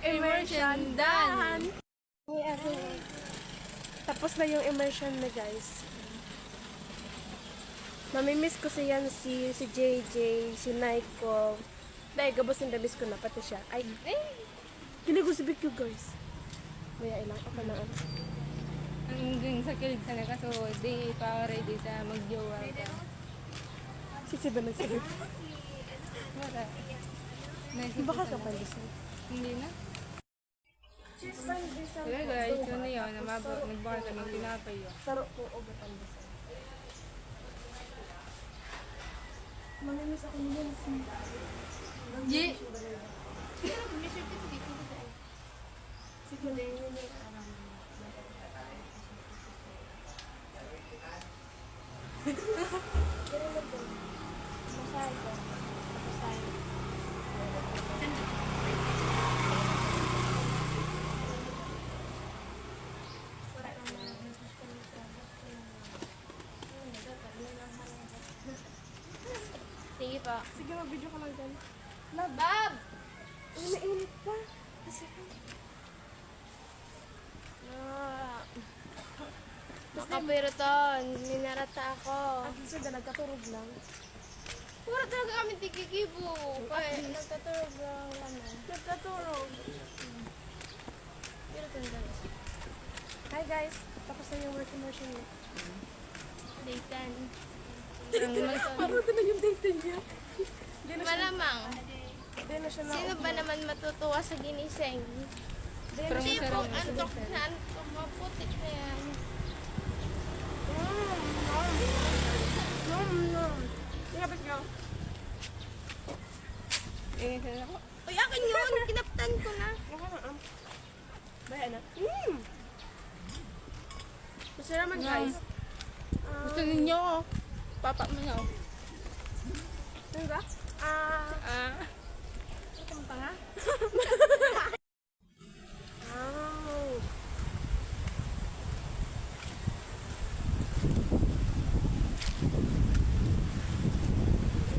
Immersion done! Tapos na yung immersion na, guys. Mamimiss ko si Yancy, si JJ, si Naiko. Dahil gabos yung dabis ko na, pati siya. Ay, kinigo si BQ, guys. Maya ilang ako na. Hanggang sa kilig sana kaso di pa ready sa mag-jowa ka. Sisi ba nagsabi? Wala. Baka ka pa listen. Hindi na. Kaya guys, yun na yun. Nagbaka kami pinapay yun. Saro ko o batang listen. Mamimiss ako ni Yancy. G! Sige na yun. Masay ko. Masay. Sige pa. Sige, mag-video ka lang dyan. Bab! Mainit pa. Kasi Makapiruton. Minarata ako. at least nagkaturog lang. Pura talaga kami tikikibo. Kaya nagtaturog lang kami. Nagkaturog. Piruton guys. Hi guys, tapos na yung work immersion niya. Daytan. Parang na yung date niya. Malamang. Hindi na siya na. Sino ba naman matutuwa sa ginising? Hindi po, antok na antok. Maputik na yan. Ingapit nyo. Ako. Uy, akin yun! Kinaptan ko na. Baya na. Masaya naman guys. Gusto ninyo, oh. Papa mo na, oh. Ano ba? Itong pa nga?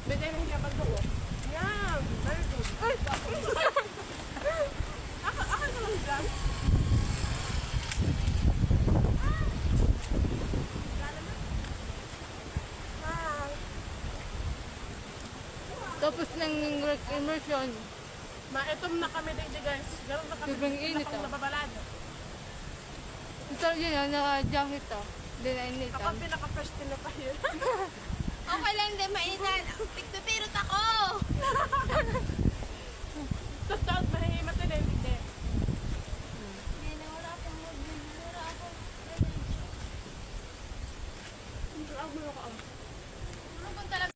Bigay na hinapag ko. Yan! Very good. Ay! Ako ka lang dyan. Tapos ng work immersion. Maitom na kami dito guys. Garon na kami. Sobrang init, Nakang oh. nababalado. Ito yun, oh, naka-jacket, oh. Hindi na init, Ako oh. ang pinaka-first din na tayo. Okay lang, hindi mainitan. Pigtupirot ako! Totoo, mahihimat din eh. Hindi. Hindi na, wala akong mood. Wala akong Hindi ako. Ano kung talaga